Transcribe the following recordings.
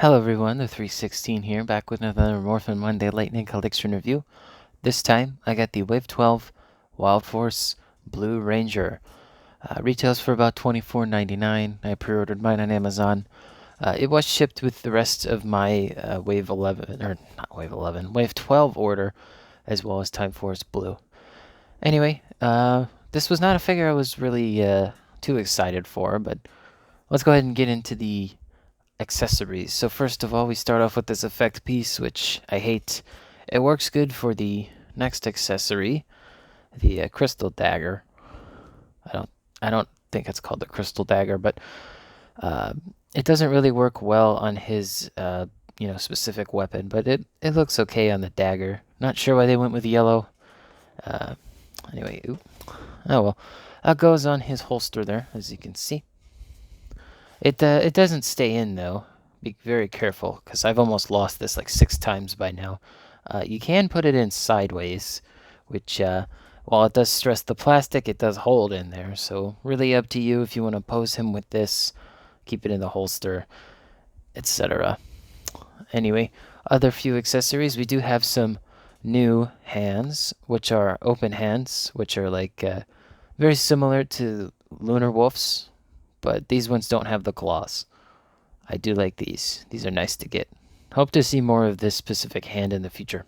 Hello everyone, the 316 here, back with another Morphin Monday Lightning Collection review. This time, I got the Wave 12 Wild Force Blue Ranger. Retails for about $24.99. I pre-ordered mine on Amazon. It was shipped with the rest of my Wave 11, or not Wave 11, Wave 12 order, as well as Time Force Blue. Anyway, this was not a figure I was really too excited for, but let's go ahead and get into the accessories. So first of all, we start off with this effect piece, which I hate. It works good for the next accessory, the crystal dagger. I don't think it's called the crystal dagger, but it doesn't really work well on his specific weapon. But it looks okay on the dagger. Not sure why they went with yellow. Uh, anyway, oh well. That goes on his holster there, as you can see. It doesn't stay in though. Be very careful, because I've almost lost this like 6 times by now. You can put it in sideways, which while it does stress the plastic, it does hold in there. So really up to you if you want to pose him with this, keep it in the holster, etc. Anyway, other few accessories. We do have some new hands, which are open hands, which are like very similar to Lunar Wolf's, but these ones don't have the claws. I do like these. These are nice to get. Hope to see more of this specific hand in the future.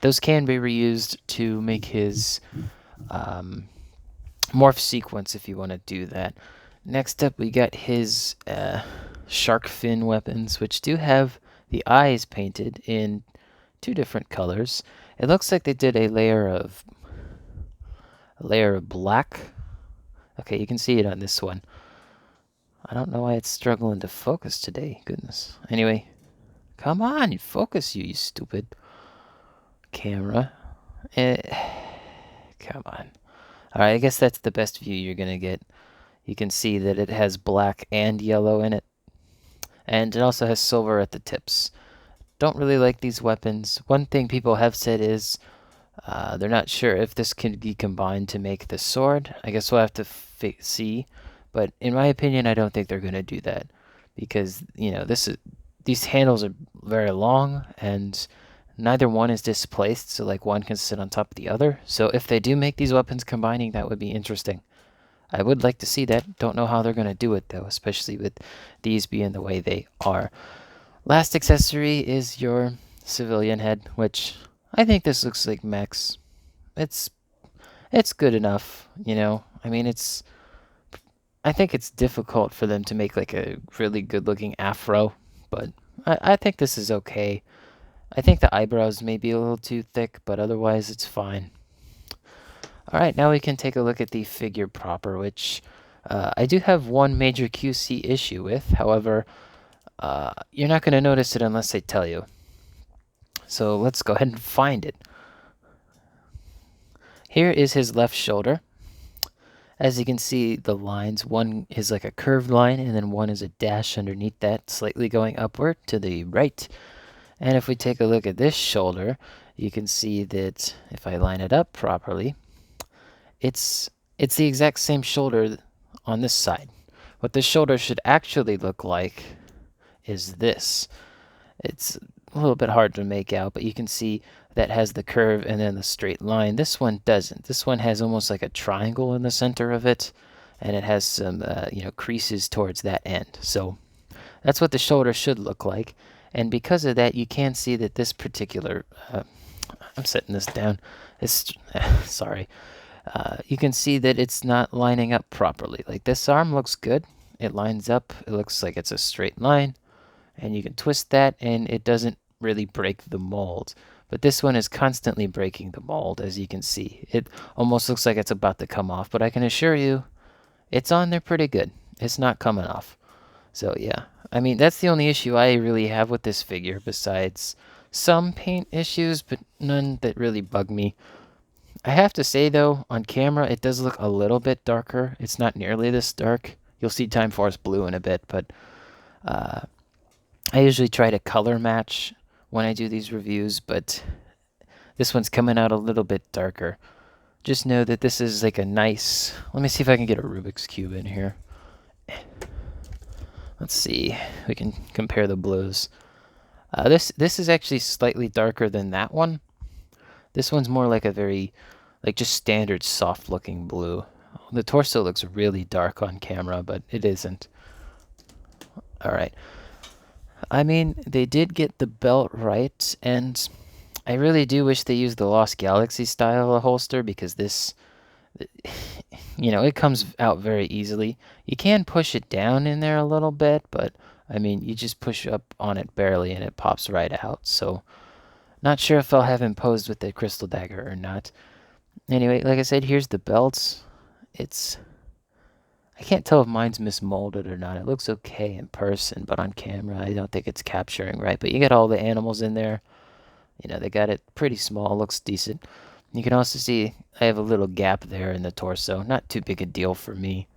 Those can be reused to make his morph sequence if you want to do that. Next up, we got his shark fin weapons, which do have the eyes painted in 2 different colors. It looks like they did a layer of black. Okay, you can see it on this one. I don't know why it's struggling to focus today. Goodness. Anyway, come on, you focus, you stupid camera. Come on. Alright, I guess that's the best view you're gonna get. You can see that it has black and yellow in it. And it also has silver at the tips. Don't really like these weapons. One thing people have said is they're not sure if this can be combined to make the sword. I guess we'll have to see. But in my opinion, I don't think they're going to do that, because these handles are very long and neither one is displaced, so like one can sit on top of the other. So if they do make these weapons combining, that would be interesting. I would like to see that. Don't know how they're going to do it though, especially with these being the way they are. Last accessory is your civilian head, which I think this looks like Max. It's good enough, I mean, I think it's difficult for them to make like a really good looking afro, but I think this is okay. I think the eyebrows may be a little too thick, but otherwise it's fine. Alright, now we can take a look at the figure proper, which I do have one major QC issue with. However, you're not going to notice it unless I tell you. So let's go ahead and find it. Here is his left shoulder. As you can see, the lines, one is like a curved line, and then one is a dash underneath that, slightly going upward to the right. And if we take a look at this shoulder, you can see that if I line it up properly, it's the exact same shoulder on this side. What this shoulder should actually look like is this. It's a little bit hard to make out, but you can see that has the curve and then the straight line. This one doesn't. This one has almost like a triangle in the center of it, and it has some creases towards that end. So that's what the shoulder should look like. And because of that, you can see that this particular I'm setting this down. Sorry. You can see that it's not lining up properly. Like, this arm looks good. It lines up. It looks like it's a straight line. And you can twist that, and it doesn't really break the mold. But this one is constantly breaking the mold, as you can see. It almost looks like it's about to come off, but I can assure you, it's on there pretty good. It's not coming off. So yeah, I mean, that's the only issue I really have with this figure, besides some paint issues, but none that really bug me. I have to say, though, on camera, it does look a little bit darker. It's not nearly this dark. You'll see Time Force Blue in a bit, but I usually try to color match when I do these reviews, but this one's coming out a little bit darker. Just know that this is like a nice... Let me see if I can get a Rubik's Cube in here. Let's see. We can compare the blues. This is actually slightly darker than that one. This one's more like a very, like just standard soft looking blue. The torso looks really dark on camera, but it isn't. All right. I mean, they did get the belt right, and I really do wish they used the Lost Galaxy style holster because this, it comes out very easily. You can push it down in there a little bit, but I mean, you just push up on it barely and it pops right out. So, not sure if I'll have him posed with the crystal dagger or not. Anyway, like I said, here's the belt. I can't tell if mine's mismolded or not. It looks okay in person, but on camera, I don't think it's capturing right. But you got all the animals in there. They got it pretty small, looks decent. You can also see I have a little gap there in the torso. Not too big a deal for me.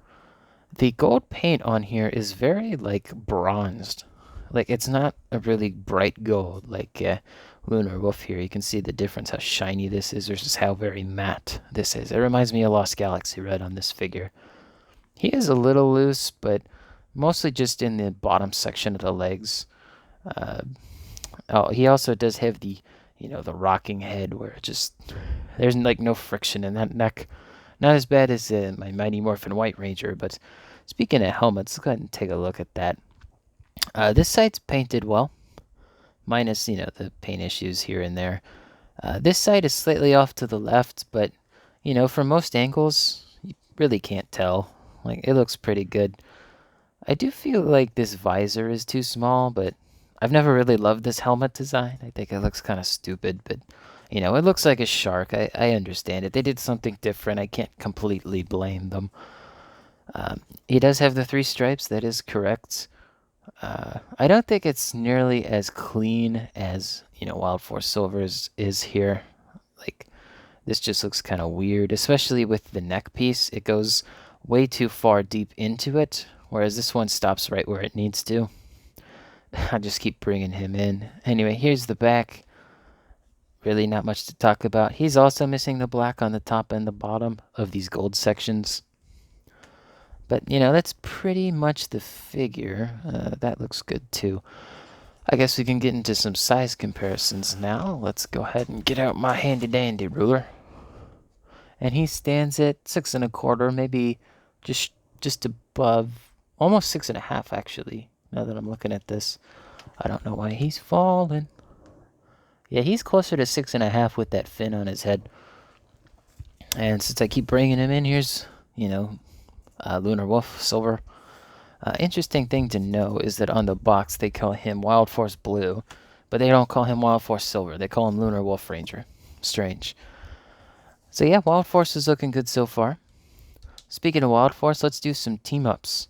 The gold paint on here is very, like, bronzed. Like, it's not a really bright gold like Lunar Wolf here. You can see the difference, how shiny this is versus how very matte this is. It reminds me of Lost Galaxy Red on this figure. He is a little loose, but mostly just in the bottom section of the legs. He also does have the rocking head where there's like no friction in that neck. Not as bad as my Mighty Morphin White Ranger, but speaking of helmets, let's go ahead and take a look at that. This side's painted well, minus, the paint issues here and there. This side is slightly off to the left, but, from most angles, you really can't tell. Like, it looks pretty good. I do feel like this visor is too small, but I've never really loved this helmet design. I think it looks kind of stupid, but, it looks like a shark. I understand it. They did something different. I can't completely blame them. He does have the 3 stripes. That is correct. I don't think it's nearly as clean as, Wild Force Silver's is here. Like, this just looks kind of weird, especially with the neck piece. It goes way too far deep into it, whereas this one stops right where it needs to. I just keep bringing him in. Anyway, here's the back. Really not much to talk about. He's also missing the black on the top and the bottom of these gold sections. But, that's pretty much the figure. That looks good, too. I guess we can get into some size comparisons now. Let's go ahead and get out my handy-dandy ruler. And he stands at 6 1/4, maybe just above, almost 6 1/2 actually, now that I'm looking at this. I don't know why he's falling. Yeah, he's closer to 6 1/2 with that fin on his head. And since I keep bringing him in, here's, Lunar Wolf Silver. Interesting thing to know is that on the box they call him Wild Force Blue, but they don't call him Wild Force Silver. They call him Lunar Wolf Ranger. Strange. So yeah, Wild Force is looking good so far. Speaking of Wild Force, let's do some team-ups.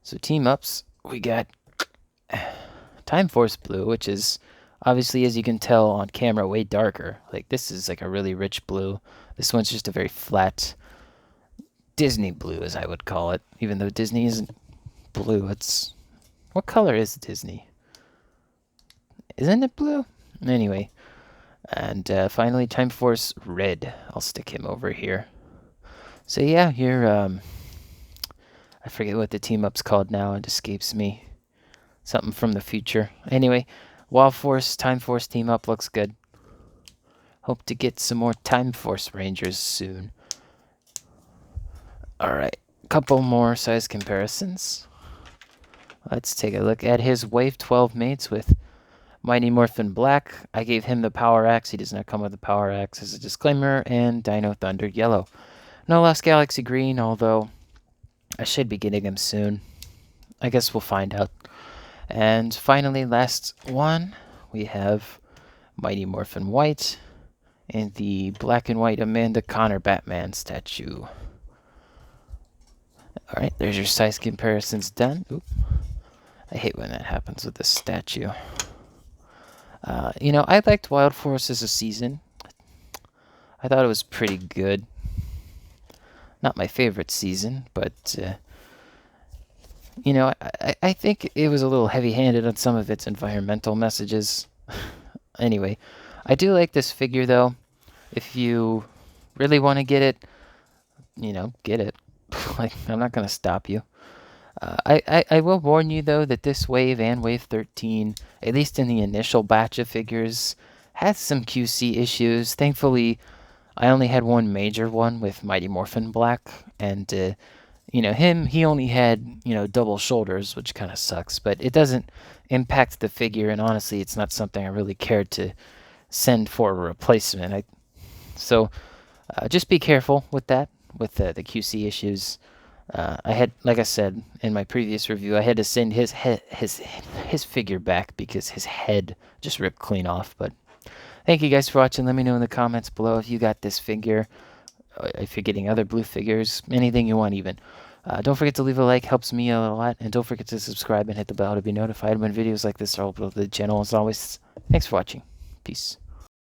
So team-ups, we got Time Force Blue, which is obviously, as you can tell on camera, way darker. Like, this is like a really rich blue. This one's just a very flat Disney blue, as I would call it. Even though Disney isn't blue, what color is Disney? Isn't it blue? Anyway, and finally, Time Force Red. I'll stick him over here. So yeah, here, I forget what the team-up's called now. It escapes me. Something from the future. Anyway, Wild Force, Time Force team-up looks good. Hope to get some more Time Force Rangers soon. Alright, a couple more size comparisons. Let's take a look at his Wave 12 mates with Mighty Morphin Black. I gave him the Power Axe. He does not come with the Power Axe as a disclaimer. And Dino Thunder Yellow. No Lost Galaxy Green, although I should be getting him soon. I guess we'll find out. And finally, last one, we have Mighty Morphin White and the black and white Amanda Connor Batman statue. Alright, there's your size comparisons done. Oop. I hate when that happens with this statue. I liked Wild Force as a season. I thought it was pretty good. Not my favorite season, but, I think it was a little heavy-handed on some of its environmental messages. Anyway, I do like this figure, though. If you really want to get it, get it. Like, I'm not going to stop you. I will warn you though that this wave and wave 13, at least in the initial batch of figures, has some QC issues. Thankfully, I only had one major one with Mighty Morphin Black, and he only had double shoulders, which kind of sucks. But it doesn't impact the figure, and honestly, it's not something I really cared to send for a replacement. So just be careful with that, with the QC issues. I had, like I said in my previous review, I had to send his figure back because his head just ripped clean off. But thank you guys for watching. Let me know in the comments below if you got this figure, if you're getting other blue figures, anything you want even. Don't forget to leave a like, helps me out a lot, and don't forget to subscribe and hit the bell to be notified when videos like this are uploaded to the channel. As always, thanks for watching. Peace.